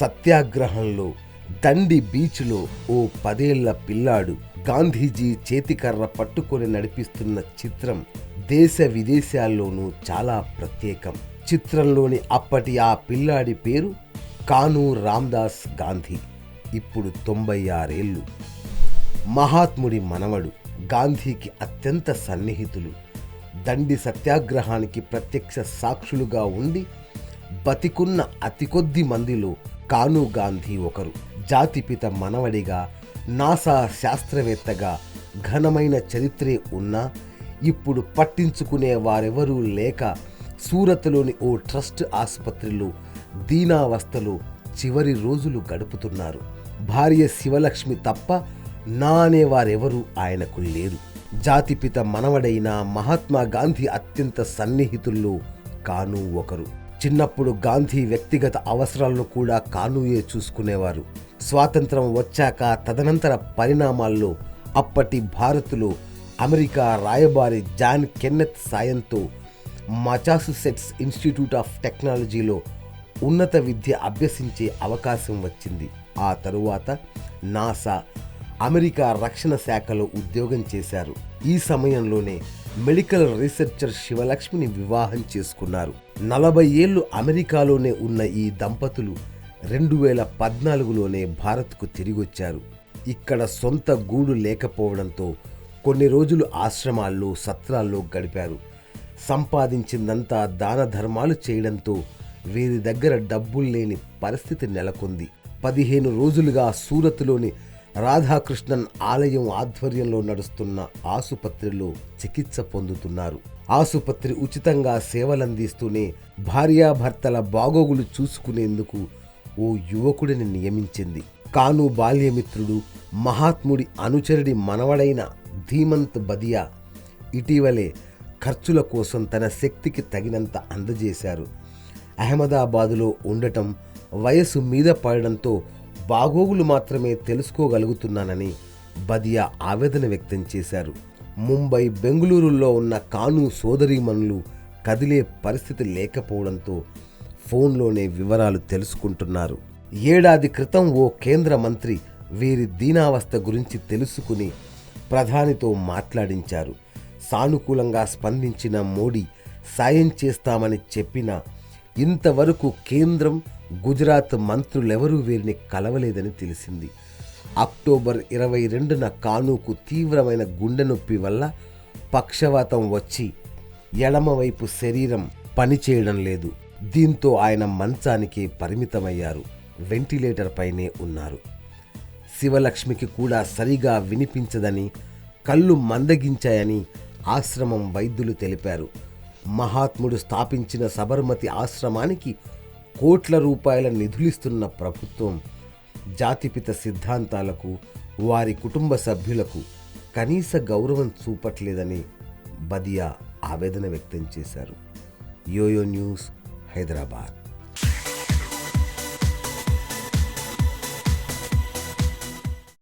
సత్యాగ్రహంలో దండి బీచ్లో ఓ 10 ఏళ్ల పిల్లాడు గాంధీజీ చేతికర్ర పట్టుకొని నడిపిస్తున్న చిత్రం దేశ విదేశాల్లోనూ చాలా ప్రత్యేకం. చిత్రంలోని అప్పటి ఆ పిల్లాడి పేరు కానూ రామ్దాస్ గాంధీ. ఇప్పుడు 96 ఏళ్ళు. మహాత్ముడి మనవడు. గాంధీకి అత్యంత సన్నిహితులు. దండి సత్యాగ్రహానికి ప్రత్యక్ష సాక్షులుగా ఉండి బతికున్న అతి కొద్ది మందిలో కానూ గాంధీ ఒకరు. జాతిపిత మనవడిగా, నాసా శాస్త్రవేత్తగా ఘనమైన చరిత్రే ఉన్నా ఇప్పుడు పట్టించుకునే వారెవరూ లేక సూరత్లోని ఓ ట్రస్ట్ ఆసుపత్రిలో దీనావస్థలో చివరి రోజులు గడుపుతున్నారు. భార్య శివలక్ష్మి తప్ప నా అనేవారెవరూ ఆయనకు లేరు. జాతిపిత మనవడైన మహాత్మా గాంధీ అత్యంత సన్నిహితుల్లో కానూ ఒకరు. చిన్నప్పుడు గాంధీ వ్యక్తిగత అవసరాలను కూడా కానూయే చూసుకునేవారు. స్వాతంత్రం వచ్చాక తదనంతర పరిణామాల్లో అప్పటి భారత్లో అమెరికా రాయబారి జాన్ కెన్నెత్ సాయంతో మసాచుసెట్స్ ఇన్స్టిట్యూట్ ఆఫ్ టెక్నాలజీలో ఉన్నత విద్య అభ్యసించే అవకాశం వచ్చింది. ఆ తరువాత నాసా, అమెరికా రక్షణ శాఖలో ఉద్యోగం చేశారు. ఈ సమయంలోనే మెడికల్ రీసెర్చర్ శివలక్ష్మిని వివాహం చేసుకున్నారు. 40 ఏళ్లు అమెరికాలోనే ఉన్న ఈ దంపతులు 2014లోనే భారత్కు తిరిగొచ్చారు. ఇక్కడ సొంత గూడు లేకపోవడంతో కొన్ని రోజులు ఆశ్రమాల్లో, సత్రాల్లో గడిపారు. సంపాదించిందంతా దాన ధర్మాలు చేయడంతో వీరి దగ్గర డబ్బులు లేని పరిస్థితి నెలకొంది. 15 రోజులుగా సూరత్లోని రాధాకృష్ణన్ ఆలయం ఆధ్వర్యంలో నడుస్తున్న ఆసుపత్రిలో చికిత్స పొందుతున్నారు. ఆసుపత్రి ఉచితంగా సేవలందిస్తూనే భార్యాభర్తల బాగోగులు చూసుకునేందుకు ఓ యువకుడిని నియమించింది. కానూ బాల్యమిత్రుడు, మహాత్ముడి అనుచరుడి మనవడైన ధీమంత్ బదియా ఇటీవలే ఖర్చుల కోసం తన శక్తికి తగినంత అందజేశారు. అహ్మదాబాదులో ఉండటం, వయసు మీద పడడంతో బాగోగులు మాత్రమే తెలుసుకోగలుగుతున్నానని బదియా ఆవేదన వ్యక్తం చేశారు. ముంబై, బెంగళూరులో ఉన్న కానూ సోదరీమణులు కదిలే పరిస్థితి లేకపోవడంతో ఫోన్లోనే వివరాలు తెలుసుకుంటున్నారు. ఏడాది క్రితం ఓ కేంద్ర మంత్రి వీరి దీనావస్థ గురించి తెలుసుకుని ప్రధానితో మాట్లాడించారు. సానుకూలంగా స్పందించిన మోడీ సాయం చేస్తామని చెప్పినా ఇంతవరకు కేంద్రం, గుజరాత్ మంత్రులెవరూ వీరిని కలవలేదని తెలిసింది. అక్టోబర్ 22న కానూకు తీవ్రమైన గుండె నొప్పి వల్ల పక్షవాతం వచ్చి ఎడమవైపు శరీరం పనిచేయడం లేదు. దీంతో ఆయన మంచానికి పరిమితమయ్యారు. వెంటిలేటర్ పైనే ఉన్నారు. శివలక్ష్మికి కూడా సరిగా వినిపించదని, కళ్ళు మందగించాయని ఆశ్రమం వైద్యులు తెలిపారు. మహాత్ముడు స్థాపించిన సబర్మతి ఆశ్రమానికి కోట్ల రూపాయల నిధులిస్తున్న ప్రభుత్వం జాతిపిత సిద్ధాంతాలకు, వారి కుటుంబ సభ్యులకు కనీస గౌరవం చూపట్లేదని బదియా ఆవేదన వ్యక్తం చేశారు. YoYo News, Hyderabad.